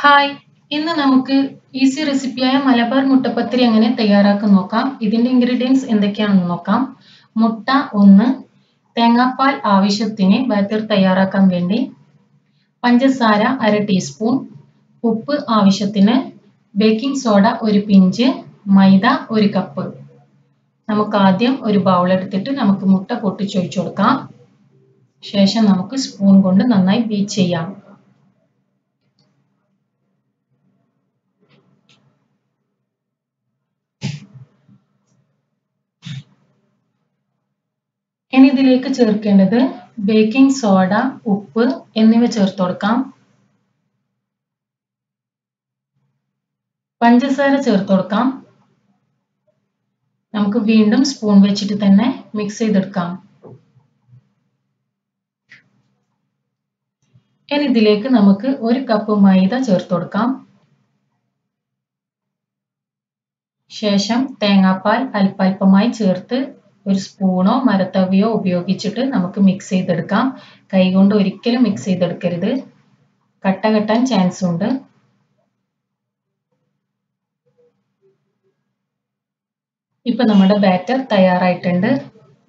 Hi, ഇന്ന് നമുക്ക് easy റെസിപ്പിയായ Malabar മുട്ടപ്പത്തിരി എങ്ങനെ തയ്യാറാക്കാൻ നോക്കാം. ഇതിന്റെ ഇൻഗ്രീഡിയൻസ് എന്തൊക്കെയാണെന്ന് നോക്കാം. മുട്ട 1, തേങ്ങാപ്പാൽ ആവശ്യത്തിന് ബാറ്റർ തയ്യാറാക്കാൻ വേണ്ടി, പഞ്ചസാര 1/2 ടീസ്പൂൺ, ഉപ്പ് ആവശ്യത്തിന്, ബേക്കിംഗ് സോഡ 1 പിഞ്ച്, മൈദ 1 കപ്പ്. നമുക്ക് ആദ്യം ഒരു ബൗൾ എടുത്തിട്ട് നമുക്ക് മുട്ട പൊട്ടിച്ചൊഴിച്ചു കൊടുക്കാം. ശേഷം നമുക്ക് സ്പൂൺ കൊണ്ട് നന്നായി ബീറ്റ് ചെയ്യാം. ഇനി ഇതിലേക്ക് ചേർക്കേണ്ടത് ബേക്കിംഗ് സോഡ, ഉപ്പ് എന്നിവ ചേർത്ത് കൊടുക്കാം. പഞ്ചസാര ചേർത്ത് കൊടുക്കാം. നമുക്ക് വീണ്ടും സ്പൂൺ വെച്ചിട്ട് തന്നെ മിക്സ് ചെയ്തെടുക്കാം. ഇനി ഇതിലേക്ക് നമുക്ക് 1 കപ്പ് മൈദ ചേർത്ത് കൊടുക്കാം. ശേഷം തേങ്ങാപ്പാൽ അല്പാൽപമായി ചേർത്ത് ഒരു സ്പൂണോ മരത്തവിയോ ഉപയോഗിച്ചിട്ട് നമുക്ക് മിക്സ് ചെയ്തെടുക്കാം. കൈകൊണ്ട് ഒരിക്കലും മിക്സ് ചെയ്തെടുക്കരുത്, കട്ട കെട്ടാൻ ചാൻസ് ഉണ്ട്. ഇപ്പൊ നമ്മുടെ ബാറ്റർ തയ്യാറായിട്ടുണ്ട്.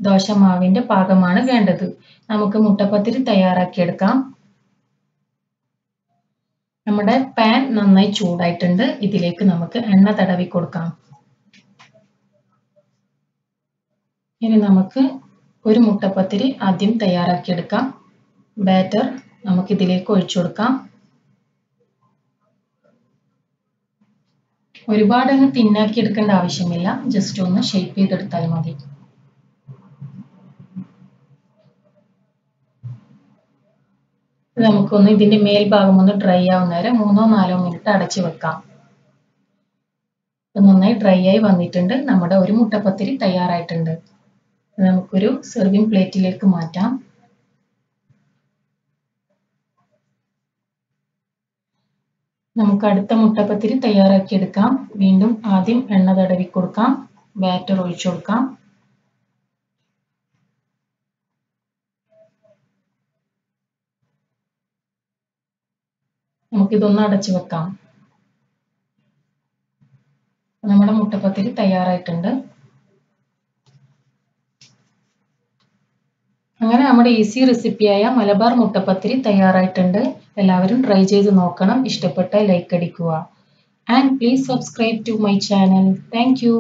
ദോശമാവിന്റെ പാകമാണ് വേണ്ടത്. നമുക്ക് മുട്ടപ്പത്തിരി തയ്യാറാക്കിയെടുക്കാം. നമ്മുടെ പാൻ നന്നായി ചൂടായിട്ടുണ്ട്. ഇതിലേക്ക് നമുക്ക് എണ്ണ തടവി കൊടുക്കാം. ഇനി നമുക്ക് ഒരു മുട്ടപ്പത്തിരി ആദ്യം തയ്യാറാക്കിയെടുക്കാം. ബാറ്റർ നമുക്ക് ഇതിലേക്ക് ഒഴിച്ചു കൊടുക്കാം. ഒരുപാട് അങ്ങ് തിന്നാക്കി എടുക്കേണ്ട ആവശ്യമില്ല, ജസ്റ്റ് ഒന്ന് ഷേപ്പ് ചെയ്തെടുത്താൽ മതി. നമുക്കൊന്ന് ഇതിന്റെ മേൽഭാഗം ഒന്ന് ഡ്രൈ ആവുന്ന വരെ 3-4 മിനിറ്റ് അടച്ചു വെക്കാം. നന്നായി ഡ്രൈ ആയി വന്നിട്ടുണ്ട്. നമ്മുടെ ഒരു മുട്ടപ്പത്തിരി തയ്യാറായിട്ടുണ്ട്. നമുക്കൊരു സെർവിങ് പ്ലേറ്റിലേക്ക് മാറ്റാം. നമുക്ക് അടുത്ത മുട്ടപ്പത്തിരി തയ്യാറാക്കിയെടുക്കാം. വീണ്ടും ആദ്യം എണ്ണ തടവി കൊടുക്കാം. ബാറ്റർ ഒഴിച്ചു കൊടുക്കാം. നമുക്കിതൊന്ന് അടച്ചു വെക്കാം. നമ്മുടെ മുട്ടപ്പത്തിരി തയ്യാറായിട്ടുണ്ട്. അങ്ങനെ നമ്മുടെ ഈസി റെസിപ്പിയായ മലബാർ മുട്ടപ്പത്തിരി തയ്യാറായിട്ടുണ്ട്. എല്ലാവരും ട്രൈ ചെയ്ത് നോക്കണം. ഇഷ്ടപ്പെട്ടാൽ ലൈക്ക് അടിക്കുക. And please subscribe to my channel. Thank U.